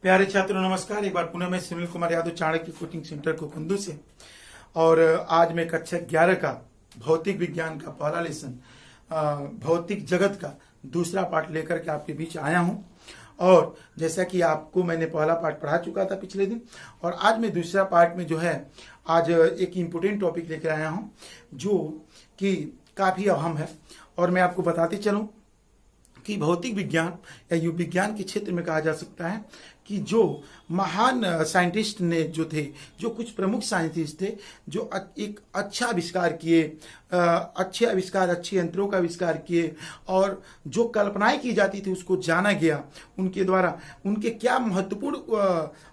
प्यारे छात्रों नमस्कार। एक बार पुनः मैं सुनील कुमार यादव चाणक्य कोचिंग सेंटर को कुंदू से। और आज मैं कक्षा 11 का भौतिक विज्ञान का पहला लेसन भौतिक जगत का दूसरा पार्ट लेकर के आपके बीच आया हूं। और जैसा कि आपको मैंने पहला पार्ट पढ़ा चुका था पिछले दिन, और आज मैं दूसरा पार्ट में जो है आज एक इम्पोर्टेंट टॉपिक लेकर आया हूं जो कि काफी अहम है। और मैं आपको बताते चलूं कि भौतिक विज्ञान या युग विज्ञान के क्षेत्र में कहा जा सकता है कि जो महान साइंटिस्ट ने जो थे, जो कुछ प्रमुख साइंटिस्ट थे, जो एक अच्छा आविष्कार किए, अच्छे आविष्कार, अच्छे यंत्रों का आविष्कार किए, और जो कल्पनाएं की जाती थी उसको जाना गया उनके द्वारा। उनके क्या महत्वपूर्ण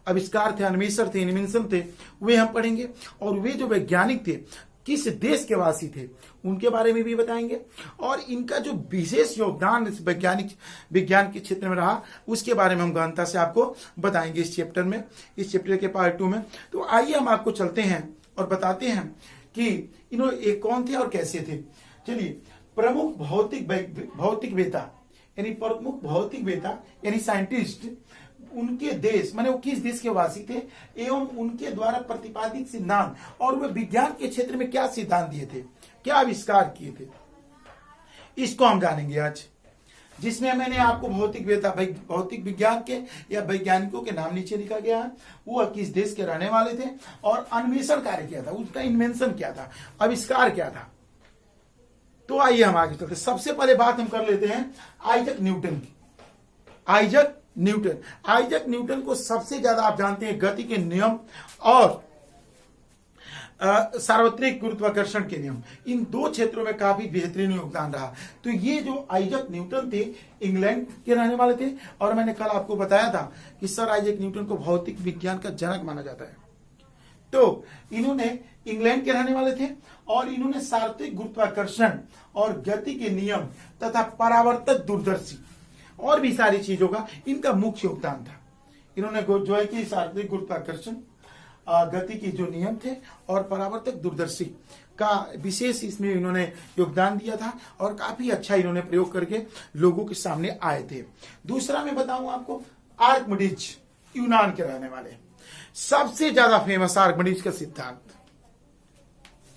आविष्कार थे, अन्वेषण थे, इन्वेंशन थे, वे हम पढ़ेंगे। और वे जो वैज्ञानिक थे, किस देश के वासी थे, उनके बारे में भी बताएंगे। और इनका जो विशेष योगदान इस विज्ञान के क्षेत्र में रहा, उसके बारे में हम गहनता से आपको बताएंगे इस चैप्टर में, इस चैप्टर के पार्ट 2 में। तो आइए हम आपको चलते हैं और बताते हैं कि इन्होंने कौन थे और कैसे थे। चलिए, प्रमुख भौतिकवेता यानी साइंटिस्ट, उनके देश माने वो किस देश के वासी थे एवं उनके द्वारा प्रतिपादित सिद्धांत, और वे विज्ञान के क्षेत्र में क्या सिद्धांत दिए थे, क्या आविष्कार किए थे, इसको हम जानेंगे आज। जिसमें मैंने आपको भौतिक विज्ञान के या वैज्ञानिकों के नाम नीचे लिखा गया है, वो किस देश के रहने वाले थे और अन्वेषण कार्य क्या था, उसका इन्वेंशन क्या था, आविष्कार क्या था। तो आइए हम आगे चलते। सबसे पहले बात हम कर लेते हैं आइजक न्यूटन की। आइजक न्यूटन को सबसे ज्यादा आप जानते हैं गति के नियम और सार्वत्रिक गुरुत्वाकर्षण के नियम, इन दो क्षेत्रों में काफी बेहतरीन योगदान रहा। तो ये जो आइजक न्यूटन थे, इंग्लैंड के रहने वाले थे। और मैंने कल आपको बताया था कि सर आइजक न्यूटन को भौतिक विज्ञान का जनक माना जाता है। तो इन्होंने इंग्लैंड के रहने वाले थे और इन्होंने सार्वत्रिक गुरुत्वाकर्षण और गति के नियम तथा परावर्तक दूरदर्शी और भी सारी चीजों का इनका मुख्य योगदान था। इन्होंने जो है कि सार्वत्रिक गुरुत्वाकर्षण, गति के जो नियम थे और परावर्तक दूरदर्शी का विशेष इसमें इन्होंने योगदान दिया था, और काफी अच्छा इन्होंने प्रयोग करके लोगों के सामने आए थे। दूसरा मैं बताऊं आपको, आर्किमिडीज, यूनान के रहने वाले। सबसे ज्यादा फेमस आर्किमिडीज का सिद्धांत,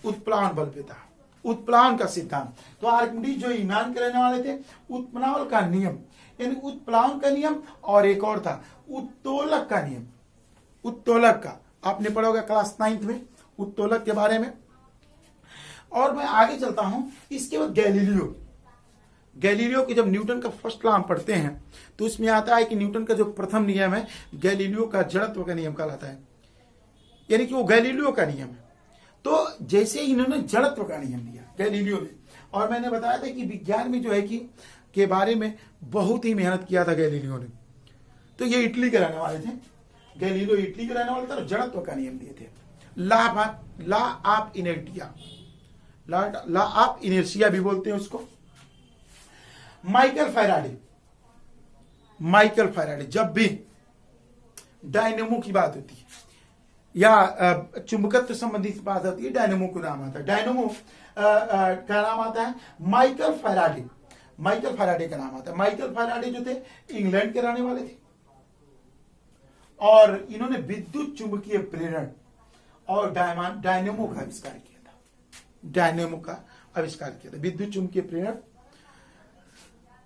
उत्प्लावन बलवेता, उत्प्लावन का सिद्धांत। तो आर्किमिडीज जो यूनान के रहने वाले थे, उत्प्लावन का नियम यानी उत्प्लावन का नियम, और एक और था उत्तोलक का नियम। उत्तोलक का आपने पढ़ा होगा क्लास 9th में, उत्तोलक के बारे में। और मैं आगे चलता हूं। इसके बाद गैलीलियो के जब न्यूटन का फर्स्ट लॉ हम पढ़ते हैं तो उसमें आता है कि न्यूटन का जो प्रथम नियम है गैलीलियो का जड़त्व का नियम कहलाता है, यानी कि वो गैलीलियो का नियम है। तो जैसे इन्होंने जड़त्व का नियम दिया गैलीलियो ने, और मैंने बताया था कि विज्ञान में जो है कि के बारे में बहुत ही मेहनत किया था गैलीलियो ने। तो ये इटली के रहने वाले थे, गैलीलियो इटली के रहने वाले थे और जड़त्व का नियम दिए थे। लॉ ऑफ इनर्शिया भी बोलते हैं उसको। माइकल फैराडे जब भी डायनेमो की बात होती है या चुंबकत्व संबंधित बात होती है, डायनेमो को नाम आता है। डायनेमो का नाम आता है माइकल फैराडे का नाम आता है। माइकल फैराडे जो थे इंग्लैंड के रहने वाले थे, और इन्होंने विद्युत चुंबकीय प्रेरण और डायनेमो का आविष्कार किया था। विद्युत चुंबकीय प्रेरण,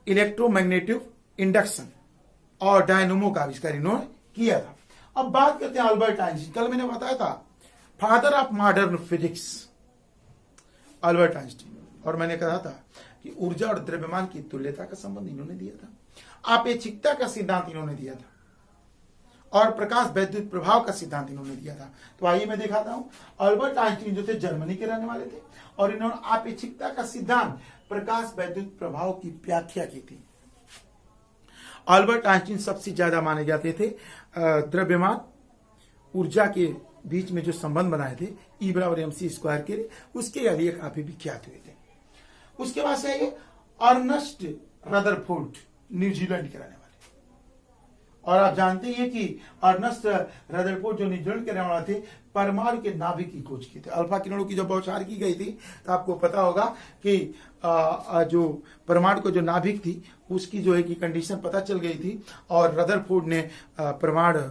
इलेक्ट्रोमैग्नेटिक इंडक्शन और डायनेमो का आविष्कार इन्होंने किया था। अब बात करते हैं अल्बर्ट आइंस्टीन। कल मैंने बताया था father of modern physics, Albert Einstein. और मैंने कहा था कि ऊर्जा और द्रव्यमान की तुल्यता का संबंध इन्होंने दिया था, आपेक्षिकता का सिद्धांत इन्होंने दिया था, और प्रकाश वैद्युत प्रभाव का सिद्धांत इन्होंने दिया था। तो आइए मैं दिखाता हूं। अल्बर्ट आइंस्टीन जो थे जर्मनी के रहने वाले थे, और इन्होंने आपेक्षिकता का सिद्धांत, प्रकाश वैद्युत प्रभाव की व्याख्या की थी। अल्बर्ट आइंस्टीन सबसे ज्यादा माने जाते थे द्रव्यमान ऊर्जा के बीच में जो संबंध बनाए थे, E=mc² के लिए, उसके लिए काफी विख्यात हुए थे। उसके बाद से आइए अर्नस्ट रदरफोर्ड, न्यूजीलैंड के रहने वाले। और आप जानते हैं कि अर्नस्ट रदरफोर्ड जो न्यूजीलैंड के रहने वाले थे, परमाणु के नाभिक की खोज की थी। अल्फा किरणों की जब बौछार की गई थी तो आपको पता होगा कि जो परमाणु को जो नाभिक थी उसकी जो है कि कंडीशन पता चल गई थी, और रदरफोर्ड ने परमाणु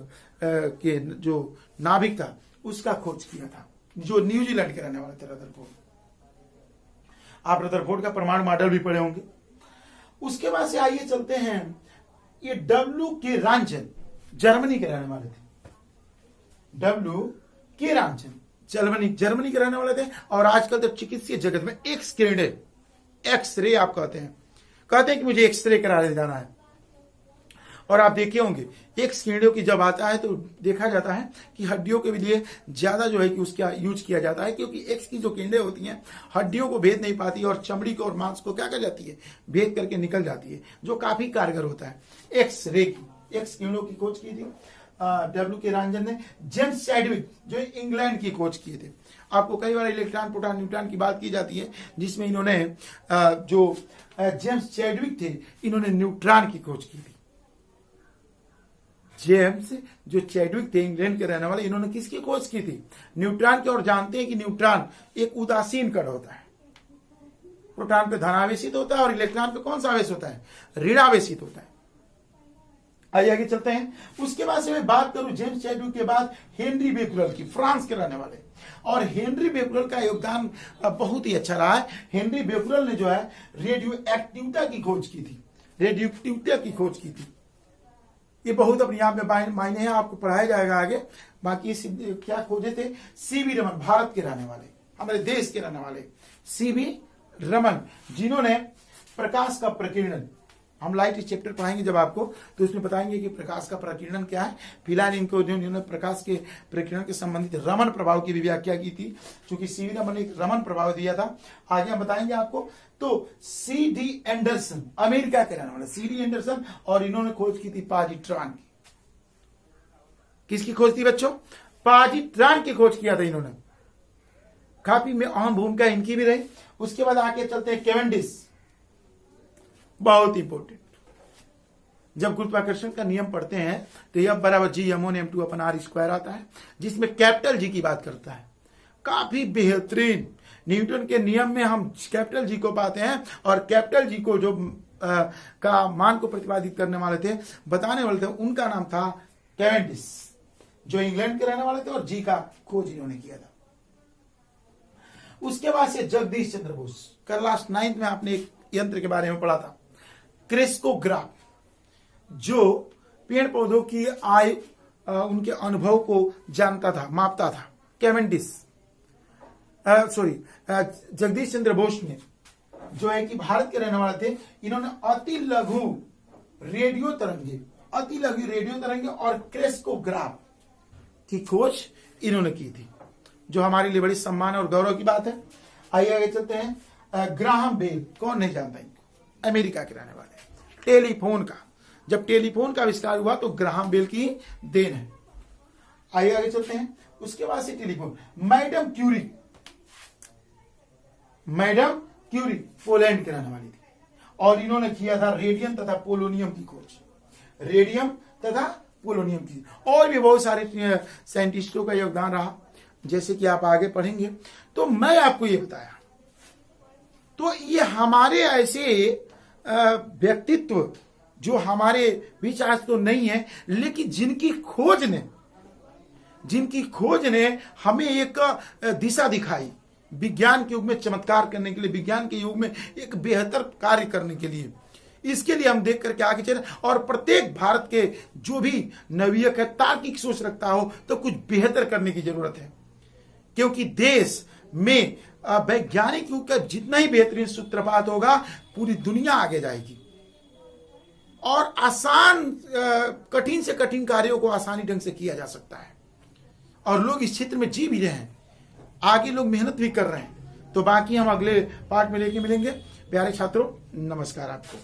के जो नाभिक था उसका खोज किया था, जो न्यूजीलैंड के रहने वाले थे रदरफोर्ड। आप रदरफोर्ड का परमाणु मॉडल भी पढ़े होंगे। उसके बाद से आइए चलते हैं, ये डब्ल्यू के रांचन जर्मनी के रहने वाले थे। डब्ल्यू के रांचन जर्मनी के रहने वाले थे, और आजकल तो चिकित्सीय जगत में एक्सरे आप कहते हैं कि मुझे एक्सरे कराने जाना है। और आप देखे होंगे एक्स किरणों की जब आता है तो देखा जाता है कि हड्डियों के लिए ज्यादा जो है कि उसका यूज किया जाता है, क्योंकि एक्स की जो किरणें होती हैं हड्डियों को भेद नहीं पाती और चमड़ी को और मांस को क्या कर जाती है, भेद करके निकल जाती है, जो काफी कारगर होता है। एक्स किरणों की खोज की थी डब्ल्यू के रांजन ने। जेम्स चैडविक जो इंग्लैंड की खोज किए थे। आपको कई बार इलेक्ट्रॉन, प्रोटॉन, न्यूट्रॉन की बात की जाती है, जिसमें इन्होंने जो जेम्स चैडविक थे इन्होंने न्यूट्रॉन की खोज की थी। जेम्स जो चैडविक थे इंग्लैंड के रहने वाले, इन्होंने किसकी खोज की थी? न्यूट्रॉन की। और जानते हैं कि न्यूट्रॉन एक उदासीन कण होता है। प्रोटॉन पे धनावेशित होता है और इलेक्ट्रॉन पे कौन सा आवेश होता है? ऋणावेशित होता है। आइए आगे चलते हैं। उसके बाद से मैं बात करूं जेम्स चैडविक के बाद हेनरी बेकुलर की, फ्रांस के रहने वाले। और हेनरी बेकुलर का योगदान बहुत ही अच्छा रहा है। हेनरी बेकुलर ने जो है रेडियो एक्टिविटा की खोज की थी, ये बहुत अपने आप में मायने हैं, आपको पढ़ाया जाएगा आगे। बाकी क्या खोजे थे? सीवी रमन, भारत के रहने वाले, हमारे देश के रहने वाले सीवी रमन, जिन्होंने प्रकाश का प्रकीर्णन, हम लाइट चैप्टर पढ़ाएंगे जब आपको, तो उसमें बताएंगे कि प्रकाश का प्रकीर्णन क्या है। फिलहाल इनको जिन्होंने प्रकाश के प्रकीर्णन के संबंधित रमन प्रभाव की भी व्याख्या की थी, क्योंकि सीवी रमन ने एक रमन प्रभाव दिया था। आगे हम बताएंगे आपको। तो सी डी एंडरसन, अमेरिका के रहने वाले सी डी एंडरसन, और इन्होंने खोज की थी पॉजिट्रॉन की। किसकी खोज थी बच्चों? पॉजिट्रॉन की खोज किया था इन्होंने। काफी में अहम भूमिका इनकी भी रही। उसके बाद आगे चलते हैं केवेंडिश, बहुत इंपॉर्टेंट। जब गुरुत्वाकर्षण का नियम पढ़ते हैं तो F बराबर G M1 M2 R square आता है, जिसमें कैपिटल जी की बात करता है। काफी बेहतरीन। न्यूटन के नियम में हम कैपिटल जी को पाते हैं, और कैपिटल जी को जो का मान को प्रतिपादित करने वाले थे, बताने वाले थे, उनका नाम था कैवेंडिश, जो इंग्लैंड के रहने वाले थे, और जी का खोज इन्होंने किया था। उसके बाद से जगदीश चंद्र बोस, क्लास 9th में आपने एक यंत्र के बारे में पढ़ा था, क्रेस्कोग्राफ, जो पेड़ पौधों की आयु, उनके अनुभव को जानता था, मापता था। कैवेंडिश जगदीश चंद्र बोस ने, जो है कि भारत के रहने वाले थे, इन्होंने अति लघु रेडियो तरंगे और क्रेस्कोग्राफ की खोज इन्होंने की थी, जो हमारे लिए बड़ी सम्मान और गौरव की बात है। आइए आगे चलते हैं। ग्राहम बेल, कौन नहीं जानता इनको, अमेरिका के रहने वाले। जब टेलीफोन का आविष्कार हुआ तो ग्राहम बेल की देन है। आइए आगे चलते हैं। उसके बाद से टेलीफोन, मैडम क्यूरी पोलैंड के रहने वाली थी, और इन्होंने किया था रेडियम तथा पोलोनियम की खोज। और भी बहुत सारे साइंटिस्टों का योगदान रहा, जैसे कि आप आगे पढ़ेंगे। तो मैं आपको ये बताया, तो ये हमारे ऐसे व्यक्तित्व जो हमारे बीच आज तो नहीं है, लेकिन जिनकी खोज ने हमें एक दिशा दिखाई, विज्ञान के युग में चमत्कार करने के लिए, विज्ञान के युग में एक बेहतर कार्य करने के लिए। इसके लिए हम देख करके आगे चले, और प्रत्येक भारत के जो भी नवीयक है, तार्किक सोच रखता हो, तो कुछ बेहतर करने की जरूरत है, क्योंकि देश में वैज्ञानिक युग का जितना ही बेहतरीन सूत्रपात होगा, पूरी दुनिया आगे जाएगी, और कठिन से कठिन कार्यों को आसानी ढंग से किया जा सकता है, और लोग इस क्षेत्र में जी भी रहे हैं, आगे लोग मेहनत भी कर रहे हैं। तो बाकी हम अगले पार्ट में लेके मिलेंगे। प्यारे छात्रों, नमस्कार आपको।